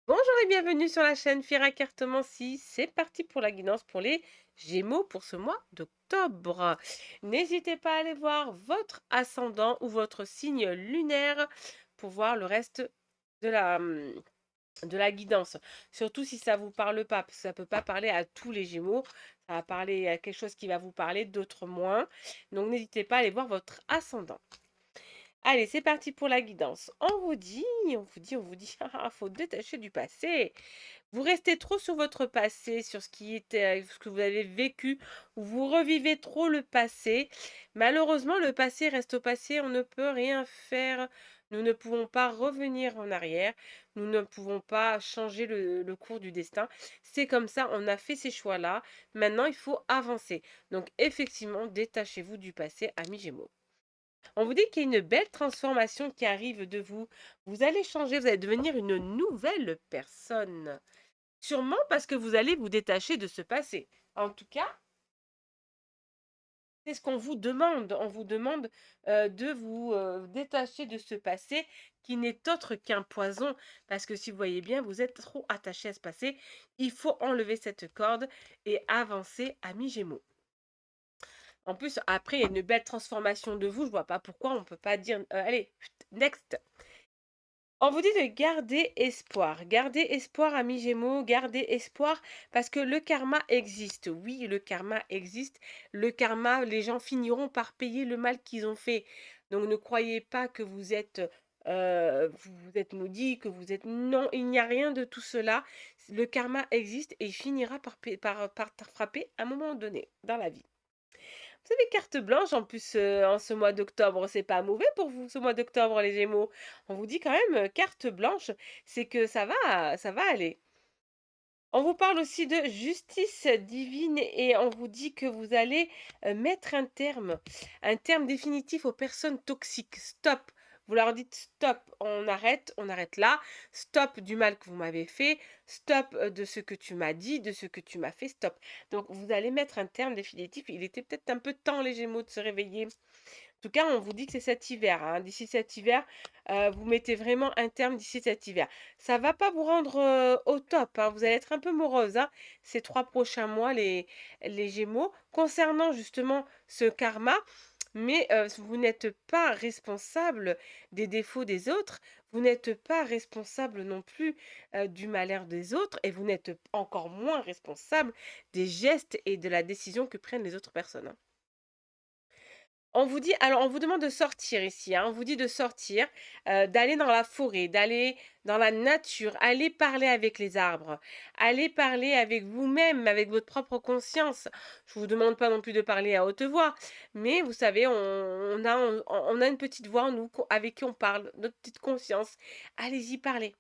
Bonjour et bienvenue sur la chaîne Fira Cartomancie. C'est parti pour la guidance pour les Gémeaux pour ce mois d'octobre. N'hésitez pas à aller voir votre ascendant ou votre signe lunaire pour voir le reste de la guidance. Surtout si ça ne vous parle pas, parce que ça ne peut pas parler à tous les Gémeaux. Ça va parler à quelque chose qui va vous parler, d'autres moins. Donc n'hésitez pas à aller voir votre ascendant. Allez, c'est parti pour la guidance. On vous dit, faut détacher du passé. Vous restez trop sur votre passé, sur ce que vous avez vécu, ou vous revivez trop le passé. Malheureusement, le passé reste au passé, on ne peut rien faire. Nous ne pouvons pas revenir en arrière, nous ne pouvons pas changer le cours du destin. C'est comme ça, on a fait ces choix-là. Maintenant, il faut avancer. Donc, effectivement, détachez-vous du passé, amis Gémeaux. On vous dit qu'il y a une belle transformation qui arrive de vous. Vous allez changer, vous allez devenir une nouvelle personne. Sûrement parce que vous allez vous détacher de ce passé. En tout cas, c'est ce qu'on vous demande. On vous demande de vous détacher de ce passé qui n'est autre qu'un poison. Parce que si vous voyez bien, vous êtes trop attaché à ce passé. Il faut enlever cette corde et avancer, amis Gémeaux. En plus, après, il y a une belle transformation de vous. Je vois pas pourquoi on ne peut pas dire allez, next. On vous dit de garder espoir. Garder espoir, amis Gémeaux, garder espoir parce que le karma existe. Oui, le karma existe. Le karma, les gens finiront par payer le mal qu'ils ont fait. Donc ne croyez pas que vous êtes maudit, que vous êtes... Non, il n'y a rien de tout cela. Le karma existe et il finira par frapper à un moment donné dans la vie. Vous avez carte blanche en plus en ce mois d'octobre, c'est pas mauvais pour vous ce mois d'octobre les Gémeaux. On vous dit quand même carte blanche, c'est que ça va aller. On vous parle aussi de justice divine et on vous dit que vous allez mettre un terme définitif aux personnes toxiques. Stop. Vous leur dites stop, on arrête là. Stop du mal que vous m'avez fait. Stop de ce que tu m'as dit, de ce que tu m'as fait. Stop. Donc vous allez mettre un terme définitif. Il était peut-être un peu temps les Gémeaux de se réveiller. En tout cas, on vous dit que c'est cet hiver, hein. D'ici cet hiver, vous mettez vraiment un terme d'ici cet hiver. Ça va pas vous rendre, au top, hein. Vous allez être un peu morose, hein, ces 3 prochains mois, les Gémeaux, concernant justement ce karma. Mais, vous n'êtes pas responsable des défauts des autres, vous n'êtes pas responsable non plus, du malheur des autres et vous n'êtes encore moins responsable des gestes et de la décision que prennent les autres personnes, hein. On vous demande de sortir ici, hein, on vous dit de sortir, d'aller dans la forêt, d'aller dans la nature, aller parler avec les arbres, aller parler avec vous-même, avec votre propre conscience. Je vous demande pas non plus de parler à haute voix, mais vous savez, on a une petite voix en nous avec qui on parle, notre petite conscience. Allez-y, parlez.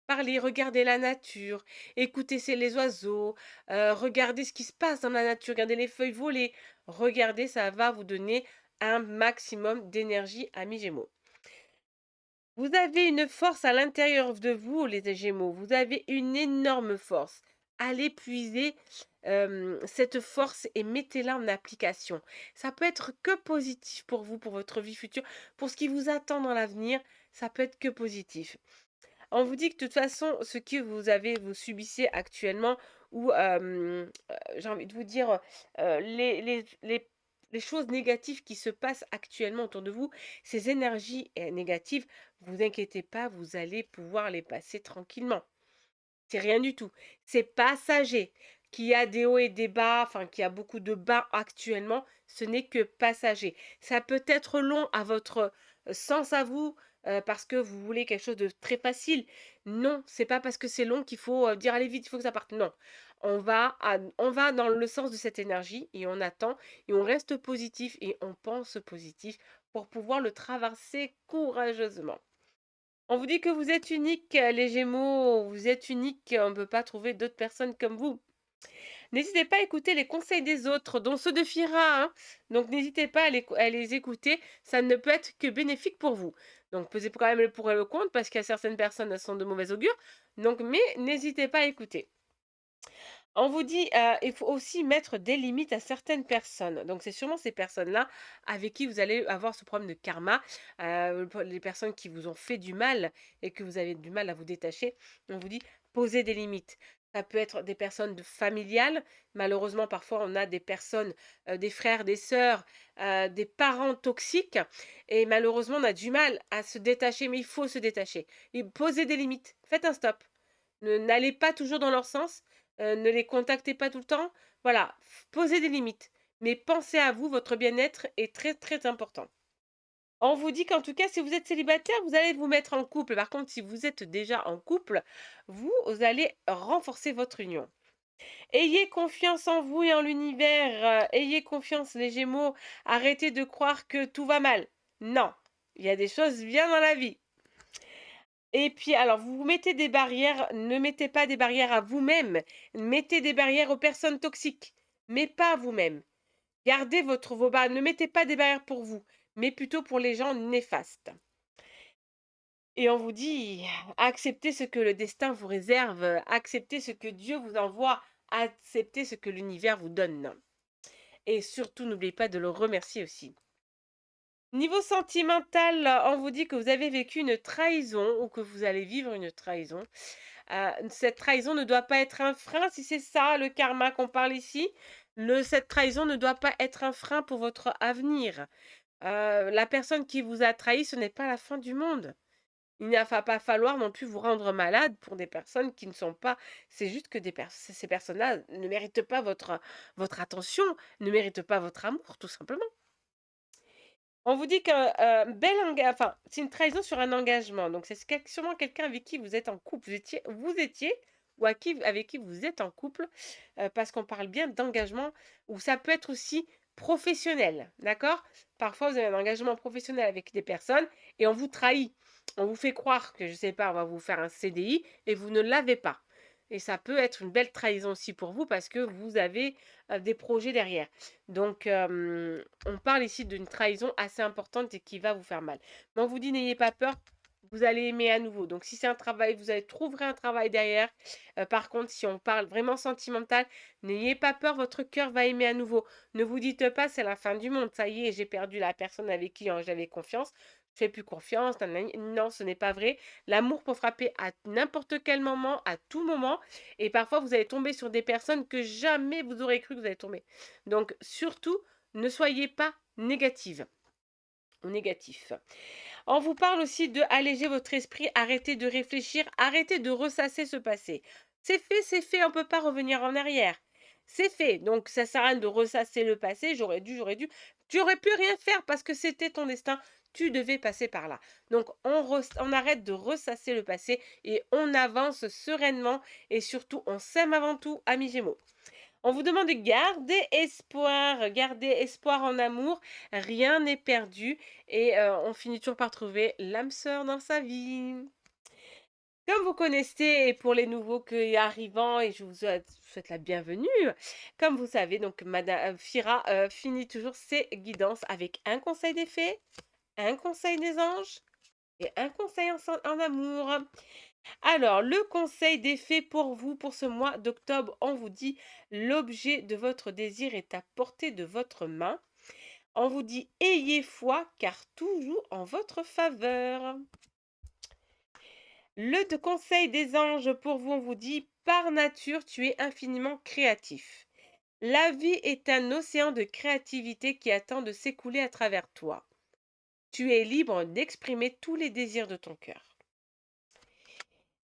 Parlez, regardez la nature, écoutez les oiseaux, regardez ce qui se passe dans la nature, regardez les feuilles voler. Regardez, ça va vous donner un maximum d'énergie, amis Gémeaux. Vous avez une force à l'intérieur de vous, les Gémeaux. Vous avez une énorme force. Allez puiser cette force et mettez-la en application. Ça peut être que positif pour vous, pour votre vie future, pour ce qui vous attend dans l'avenir. Ça peut être que positif. On vous dit que de toute façon, ce que vous subissez actuellement ou j'ai envie de vous dire, les choses négatives qui se passent actuellement autour de vous, ces énergies, négatives, vous inquiétez pas, vous allez pouvoir les passer tranquillement. C'est rien du tout. C'est passager. Qu'il y a des hauts et des bas, enfin qu'il y a beaucoup de bas actuellement, ce n'est que passager. Ça peut être long à votre sens à vous, parce que vous voulez quelque chose de très facile. Non, c'est pas parce que c'est long qu'il faut dire allez vite, il faut que ça parte. Non, on va dans le sens de cette énergie et on attend et on reste positif et on pense positif pour pouvoir le traverser courageusement. On vous dit que vous êtes unique, les Gémeaux, vous êtes unique, on ne peut pas trouver d'autres personnes comme vous. N'hésitez pas à écouter les conseils des autres, dont ceux de Fira, hein. Donc n'hésitez pas à les écouter, ça ne peut être que bénéfique pour vous. Donc pesez quand même le pour et le contre, parce qu'il y a certaines personnes, elles sont de mauvais augure. Donc, mais n'hésitez pas à écouter. On vous dit, il faut aussi mettre des limites à certaines personnes. Donc c'est sûrement ces personnes-là avec qui vous allez avoir ce problème de karma, les personnes qui vous ont fait du mal et que vous avez du mal à vous détacher. On vous dit: «Posez des limites». Ça peut être des personnes de familiales. Malheureusement, parfois, on a des personnes, des frères, des sœurs, des parents toxiques et malheureusement, on a du mal à se détacher, mais il faut se détacher et posez des limites. Faites un stop. Ne n'allez pas toujours dans leur sens, ne les contactez pas tout le temps. Voilà, posez des limites. Mais pensez à vous, votre bien-être est très, très important. On vous dit qu'en tout cas, si vous êtes célibataire, vous allez vous mettre en couple. Par contre, si vous êtes déjà en couple, vous allez renforcer votre union. Ayez confiance en vous et en l'univers, ayez confiance les Gémeaux, arrêtez de croire que tout va mal. Non, il y a des choses bien dans la vie. Et puis alors vous vous mettez des barrières, ne mettez pas des barrières à vous-même, mettez des barrières aux personnes toxiques, mais pas à vous-même. Gardez vos barrières, ne mettez pas des barrières pour vous, mais plutôt pour les gens néfastes. Et on vous dit: acceptez ce que le destin vous réserve, acceptez ce que Dieu vous envoie, acceptez ce que l'univers vous donne. Et surtout n'oubliez pas de le remercier aussi. Niveau sentimental, on vous dit que vous avez vécu une trahison ou que vous allez vivre une trahison. Cette trahison ne doit pas être un frein, si c'est ça le karma qu'on parle ici. Cette trahison ne doit pas être un frein pour votre avenir. La personne qui vous a trahi, ce n'est pas la fin du monde. Il ne va pas falloir non plus vous rendre malade pour des personnes qui ne sont pas. C'est juste que ces personnes-là ne méritent pas votre attention, ne méritent pas votre amour, tout simplement. On vous dit qu'un, enfin, c'est une trahison sur un engagement, donc c'est sûrement quelqu'un avec qui vous êtes en couple. Vous étiez ou avec qui vous êtes en couple, parce qu'on parle bien d'engagement ou ça peut être aussi professionnel, d'accord? Parfois, vous avez un engagement professionnel avec des personnes et on vous trahit. On vous fait croire que, je sais pas, on va vous faire un CDI et vous ne l'avez pas et ça peut être une belle trahison aussi pour vous parce que vous avez, des projets derrière. Donc on parle ici d'une trahison assez importante et qui va vous faire mal. Mais on vous dit: «N'ayez pas peur, vous allez aimer à nouveau». Donc si c'est un travail, vous allez trouverez un travail derrière. Par contre, si on parle vraiment sentimental, n'ayez pas peur, votre cœur va aimer à nouveau. Ne vous dites pas: «C'est la fin du monde, ça y est, j'ai perdu la personne avec qui, j'avais confiance, je fais plus confiance, nanani». Non, ce n'est pas vrai. L'amour peut frapper à n'importe quel moment, à tout moment et parfois vous allez tomber sur des personnes que jamais vous aurez cru que vous allez tomber. Donc surtout, ne soyez pas négative ou négatif. On vous parle aussi de alléger votre esprit, arrêtez de réfléchir, arrêtez de ressasser ce passé. C'est fait, on ne peut pas revenir en arrière. C'est fait, donc ça sert à rien de ressasser le passé, j'aurais dû. Tu aurais pu rien faire parce que c'était ton destin, tu devais passer par là. Donc on arrête de ressasser le passé et on avance sereinement et surtout on s'aime avant tout, amis Gémeaux. On vous demande de garder espoir en amour, rien n'est perdu et on finit toujours par trouver l'âme sœur dans sa vie. Comme vous connaissez et pour les nouveaux qui arrivants et je vous souhaite la bienvenue, comme vous savez donc madame Fira, finit toujours ses guidances avec un conseil des fées, un conseil des anges et un conseil en amour. Alors, le conseil des fées pour vous, pour ce mois d'octobre, on vous dit l'objet de votre désir est à portée de votre main. On vous dit ayez foi car tout joue en votre faveur. Conseil des anges pour vous, on vous dit par nature, tu es infiniment créatif. La vie est un océan de créativité qui attend de s'écouler à travers toi. Tu es libre d'exprimer tous les désirs de ton cœur.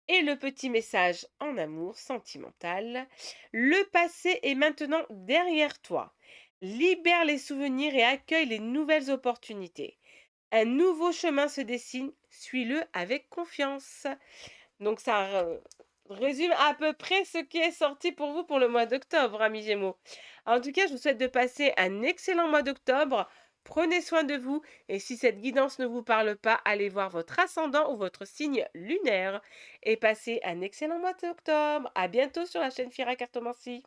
Et le petit message en amour sentimental. Le passé est maintenant derrière toi. Libère les souvenirs et accueille les nouvelles opportunités. Un nouveau chemin se dessine, suis-le avec confiance. Donc ça résume à peu près ce qui est sorti pour vous pour le mois d'octobre, amis Gémeaux. En tout cas, je vous souhaite de passer un excellent mois d'octobre. Prenez soin de vous et si cette guidance ne vous parle pas, allez voir votre ascendant ou votre signe lunaire et passez un excellent mois d'octobre. À bientôt sur la chaîne Fira Cartomancie.